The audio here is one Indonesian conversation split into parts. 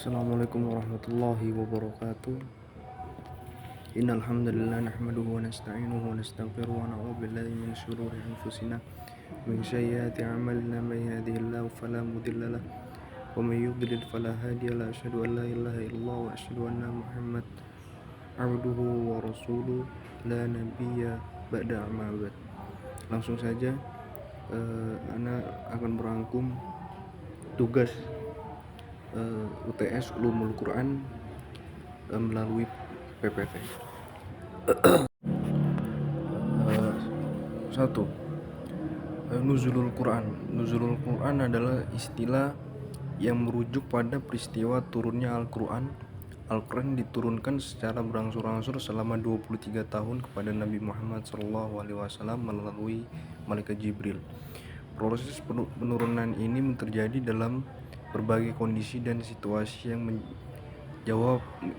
Assalamualaikum warahmatullahi wabarakatuh. Innal hamdalillah nahmaduhu wa nasta'inuhu wa nastaghfiruhu wa na'udzu billahi min shururi anfusina min sayyiati a'malina may yahdihillahu fala mudilla lahu wa may yudlil fala hadiya lahu. Asyhadu an la ilaha illallah wa asyhadu anna Muhammad abduhu wa rasuluh la nabiyya ba'da amma ba'd. Langsung saja ana akan merangkum tugas UTS Ulumul Quran melalui PPT. 1. Nuzulul Quran. Nuzulul Quran adalah istilah yang merujuk pada peristiwa turunnya Al-Quran. Al-Quran diturunkan secara berangsur-angsur selama 23 tahun kepada Nabi Muhammad SAW melalui Malaikat Jibril. Proses penurunan ini terjadi dalam berbagai kondisi dan situasi yang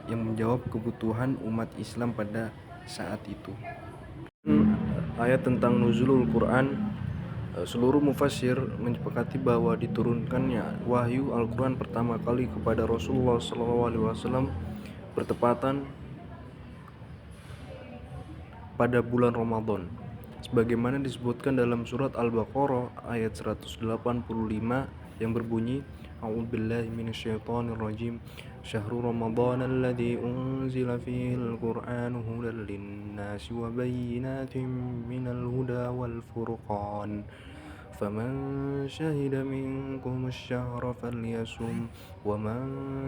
menjawab kebutuhan umat Islam pada saat itu. Ayat tentang nuzulul Quran, seluruh mufassir menyepakati bahwa diturunkannya wahyu Al-Quran pertama kali kepada Rasulullah SAW bertepatan pada bulan Ramadan, sebagaimana disebutkan dalam surat Al-Baqarah ayat 185 yang berbunyi, A'udzubillahi minasyaitonirrajim, Syahrul Ramadan alladzi unzila fihil Qur'anu hudan linnasi wa bayyinatin minal huda wal furqan. فمن شهد منكم الشهر فليصم ومن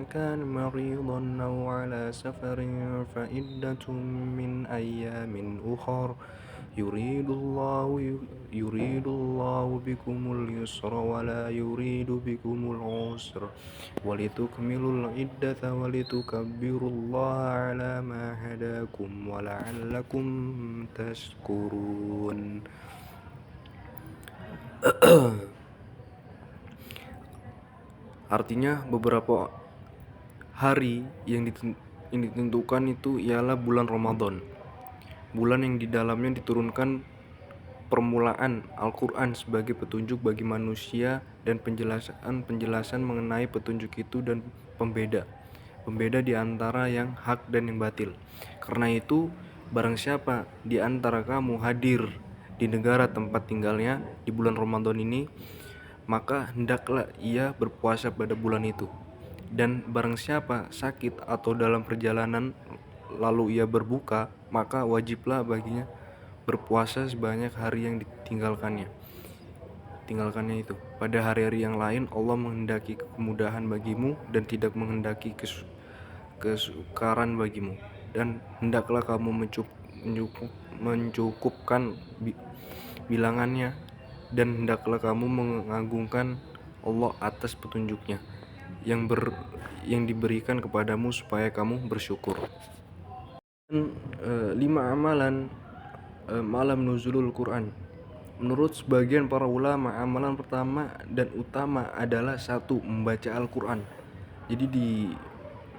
كان مريضا أو على سفر فعدة من أيام أخر يريد الله بكم اليسر ولا يريد بكم العسر ولتكملوا العدة ولتكبروا الله على ما هداكم ولعلكم تشكرون. Artinya beberapa hari yang ditentukan itu ialah bulan Ramadan, bulan yang di dalamnya diturunkan permulaan Al-Quran sebagai petunjuk bagi manusia dan penjelasan mengenai petunjuk itu dan pembeda di antara yang hak dan yang batil. Karena itu, barang siapa di antara kamu hadir di negara tempat tinggalnya di bulan Ramadan ini, maka hendaklah ia berpuasa pada bulan itu. Dan barang siapa sakit atau dalam perjalanan lalu ia berbuka, maka wajiblah baginya berpuasa sebanyak hari yang tinggalkannya itu. Pada hari-hari yang lain Allah menghendaki kemudahan bagimu dan tidak menghendaki kesukaran bagimu, dan hendaklah kamu mencukupkan bilangannya, dan hendaklah kamu mengagungkan Allah atas petunjuknya yang diberikan kepadamu supaya kamu bersyukur. 5 amalan malam nuzulul Quran. Menurut sebagian para ulama, amalan pertama dan utama adalah 1. Membaca Al-Quran. Jadi di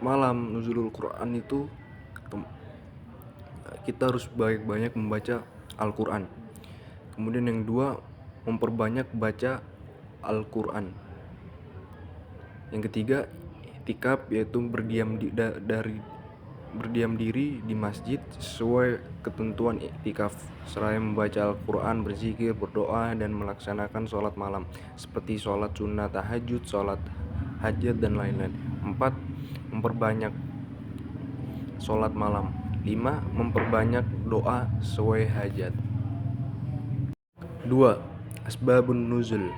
malam nuzulul Quran itu kita harus banyak-banyak membaca Al-Quran. Kemudian yang 2, memperbanyak baca Al-Quran. Yang ketiga, i'tikaf, yaitu berdiam diri di masjid sesuai ketentuan i'tikaf, seraya membaca Al-Quran, berzikir, berdoa, dan melaksanakan sholat malam seperti sholat sunnah tahajud, sholat hajat, dan lain-lain. 4. Memperbanyak sholat malam. 5. Memperbanyak doa sesuai hajat. 2. Asbabun nuzul.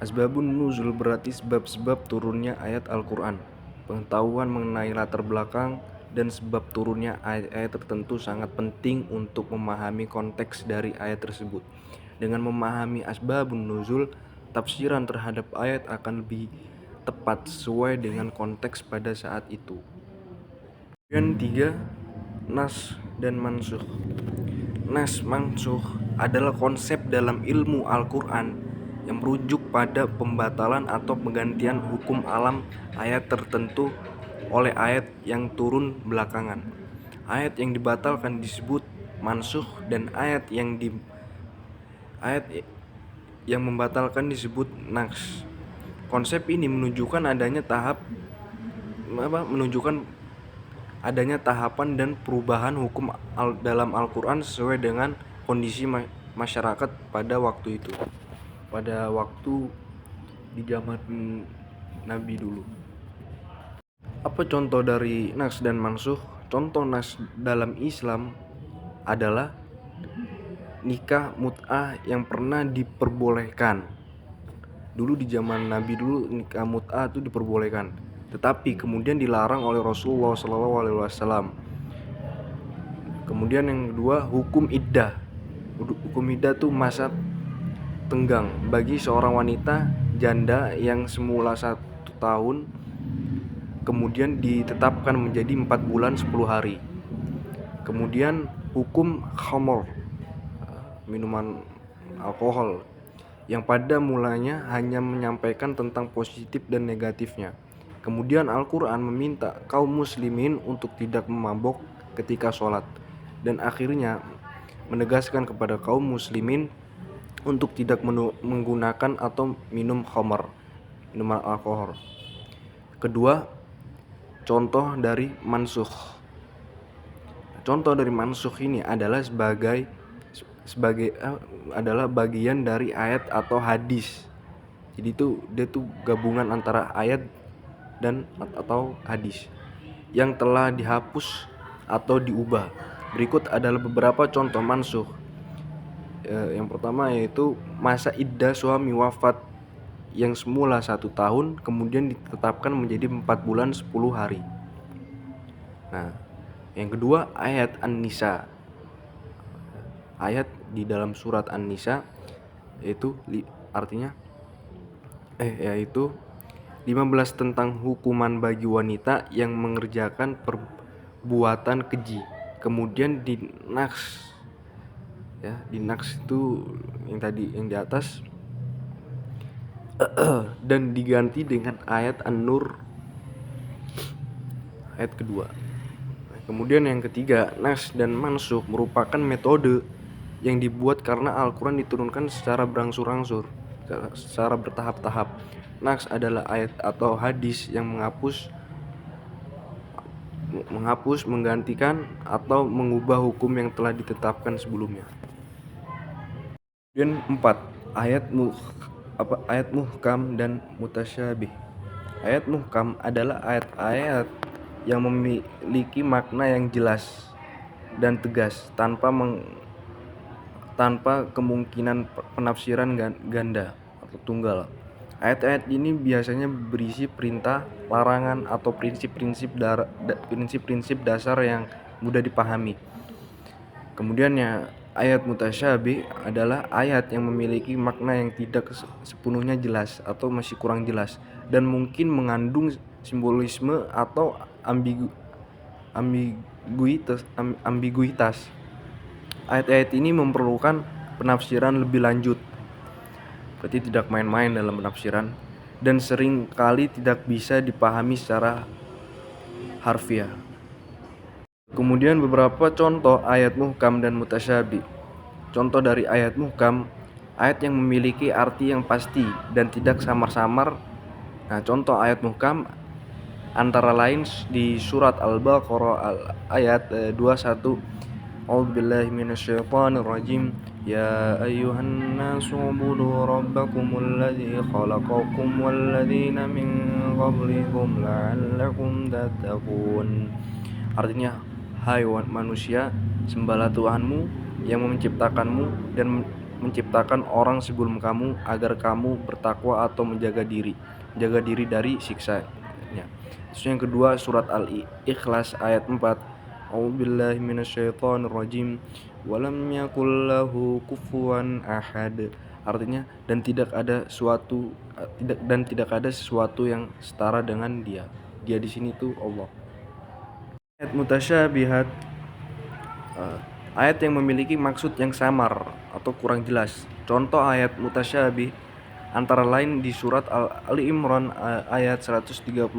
Asbabun nuzul berarti sebab-sebab turunnya ayat Al-Quran. Pengetahuan mengenai latar belakang dan sebab turunnya ayat-ayat tertentu sangat penting untuk memahami konteks dari ayat tersebut. Dengan memahami asbabun nuzul, tafsiran terhadap ayat akan lebih tepat sesuai dengan konteks pada saat itu. Yang 3, nas dan mansukh. Nas mansukh adalah konsep dalam ilmu Al-Quran yang merujuk pada pembatalan atau penggantian hukum alam ayat tertentu oleh ayat yang turun belakangan. Ayat yang dibatalkan disebut mansukh dan ayat yang membatalkan disebut naskh. Konsep ini menunjukkan adanya tahap menunjukkan adanya tahapan dan perubahan hukum dalam Al-Quran sesuai dengan kondisi masyarakat pada waktu itu, pada waktu di zaman Nabi dulu. Apa contoh dari nas dan mansukh? Contoh nas dalam Islam adalah nikah mut'ah yang pernah diperbolehkan. Dulu di zaman Nabi dulu nikah mut'ah itu diperbolehkan, tetapi kemudian dilarang oleh Rasulullah SAW. Kemudian yang kedua, hukum iddah. Hukum iddah itu masa tenggang bagi seorang wanita janda yang semula 1 tahun kemudian ditetapkan menjadi 4 bulan 10 hari. Kemudian hukum khamr, minuman alkohol, yang pada mulanya hanya menyampaikan tentang positif dan negatifnya. Kemudian Al-Quran meminta kaum muslimin untuk tidak memabuk ketika sholat, dan akhirnya menegaskan kepada kaum muslimin untuk tidak menggunakan atau minum khamr, minuman alkohol. Kedua, contoh dari mansukh. Contoh dari mansukh ini adalah adalah bagian dari ayat atau hadis. Jadi dia tuh gabungan antara ayat dan atau hadis yang telah dihapus atau diubah. Berikut adalah beberapa contoh mansukh. Yang pertama yaitu masa iddah suami wafat yang semula 1 tahun kemudian ditetapkan menjadi 4 bulan 10 hari. Nah, yang kedua ayat An-Nisa. Ayat di dalam surat An-Nisa yaitu yaitu 15 tentang hukuman bagi wanita yang mengerjakan perbuatan keji. Kemudian dinaks, ya, dinaks itu yang tadi yang di atas dan diganti dengan ayat An-Nur ayat kedua. Kemudian yang ketiga, nas dan mansukh merupakan metode yang dibuat karena Al-Quran diturunkan secara berangsur-angsur, secara bertahap-tahap. Nas adalah ayat atau hadis yang menghapus, menggantikan atau mengubah hukum yang telah ditetapkan sebelumnya. Kemudian 4, ayat muhkam dan mutasyabih. Ayat muhkam adalah ayat-ayat yang memiliki makna yang jelas dan tegas tanpa kemungkinan penafsiran ganda atau tunggal. Ayat-ayat ini biasanya berisi perintah, larangan, atau prinsip-prinsip dasar yang mudah dipahami. Kemudian ayat mutasyabih adalah ayat yang memiliki makna yang tidak sepenuhnya jelas atau masih kurang jelas dan mungkin mengandung simbolisme atau ambiguitas. Ayat-ayat ini memerlukan penafsiran lebih lanjut, berarti tidak main-main dalam penafsiran, dan sering kali tidak bisa dipahami secara harfiah. Kemudian beberapa contoh ayat muhkam dan mutasyabih. Contoh dari ayat muhkam, ayat yang memiliki arti yang pasti dan tidak samar-samar. Nah, contoh ayat muhkam antara lain di surat Al-Baqarah ayat 21, A'udzubillahi minasyaitonirrajim. Ya ayyuhan nasu ubudu rabbakumul ladzi khalaqakum walladzina min qablikum la'allakum tattaqun. Artinya, hai manusia, sembahlah Tuhanmu yang menciptakanmu dan menciptakan orang sebelum kamu agar kamu bertakwa atau menjaga diri dari siksanya. Terus yang kedua surat Al-Ikhlas ayat 4, A'udzubillahi minasyaitonirrajim walam yakul lahu kufuwan ahad. Artinya tidak ada sesuatu yang setara dengan dia. Dia di sini tuh Allah. Ayat mutasyabihat, ayat yang memiliki maksud yang samar atau kurang jelas. Contoh ayat mutasyabih antara lain di surat Ali Imran ayat 138,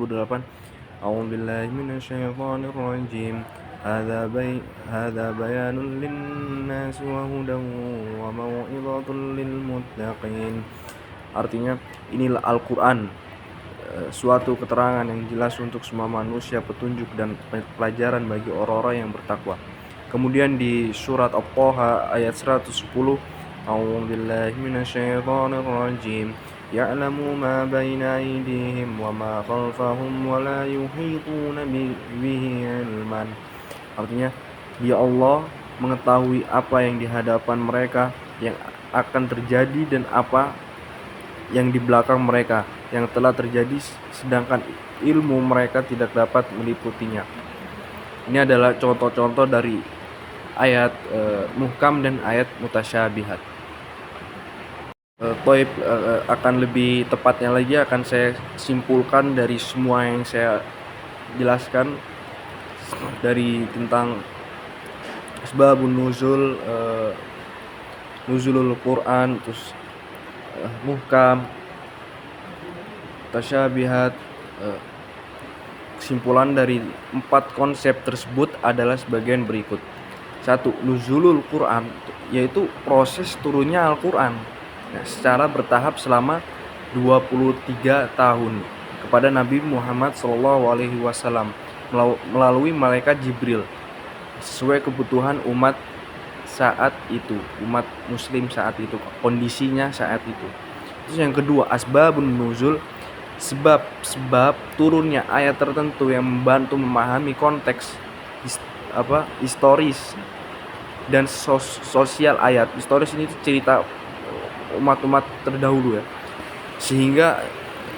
A'udzubillahi minasyaitonirrajim. Hadza bayanun lin-nasi wa hudan wa mau'izatun lil muttaqin. Artinya inilah Al-Qur'an suatu keterangan yang jelas untuk semua manusia, petunjuk dan pelajaran bagi orang-orang yang bertakwa. Kemudian di surat At-Thaha ayat 110, A'udzubillahi minasyaitonir rajim. Ya'lamu ma baina aydihim wa ma khalfahum wa la yuhituna bihi ilman. Artinya, ya Allah mengetahui apa yang di hadapan mereka yang akan terjadi dan apa yang di belakang mereka yang telah terjadi, sedangkan ilmu mereka tidak dapat meliputinya. Ini adalah contoh-contoh dari ayat muhkam dan ayat mutasyabihat. Akan lebih tepatnya lagi akan saya simpulkan dari semua yang saya jelaskan dari tentang asbabun nuzul, nuzulul Quran, terus muhkam, tasyabihat. Kesimpulan dari 4 konsep tersebut adalah sebagian berikut. 1. Nuzulul Quran, yaitu proses turunnya Al-Quran secara bertahap selama 23 tahun kepada Nabi Muhammad SAW melalui malaikat Jibril sesuai kebutuhan umat saat itu, umat muslim saat itu, kondisinya saat itu. Terus yang kedua, asbabun nuzul, sebab turunnya ayat tertentu yang membantu memahami konteks historis dan sosial ayat. Historis ini cerita umat-umat terdahulu ya, sehingga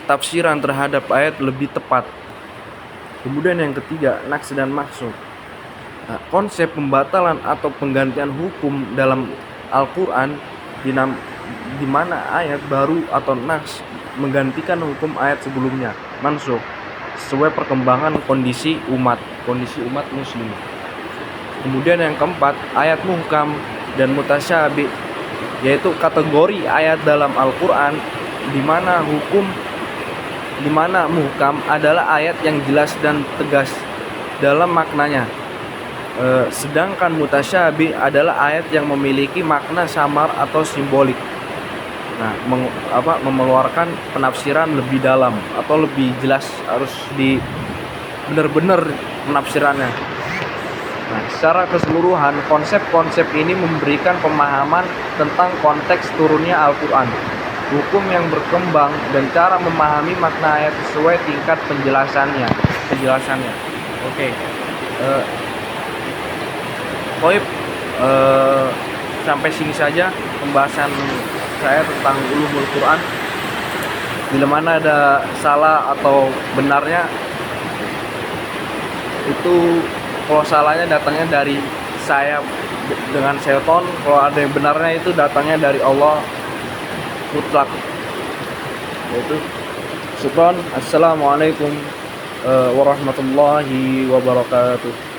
tafsiran terhadap ayat lebih tepat. Kemudian yang ketiga, naks dan maksud. Konsep pembatalan atau penggantian hukum dalam Al-Quran di mana ayat baru atau naks menggantikan hukum ayat sebelumnya, mansukh, sesuai perkembangan kondisi umat muslim. Kemudian yang keempat, ayat muhkam dan mutasyabih, yaitu kategori ayat dalam Al-Quran di mana muhkam adalah ayat yang jelas dan tegas dalam maknanya, sedangkan mutasyabih adalah ayat yang memiliki makna samar atau simbolik. Nah, mengeluarkan penafsiran lebih dalam atau lebih jelas, harus benar-benar penafsirannya. Nah, secara keseluruhan konsep-konsep ini memberikan pemahaman tentang konteks turunnya Al-Quran, hukum yang berkembang, dan cara memahami makna ayat sesuai tingkat penjelasannya. Oke. Sampai sini saja pembahasan saya tentang ulumul Quran. Bila mana ada salah atau benarnya, itu kalau salahnya datangnya dari saya dengan syaitan, kalau ada yang benarnya itu datangnya dari Allah mutlak. Yaitu syukran. Assalamualaikum warahmatullahi wabarakatuh.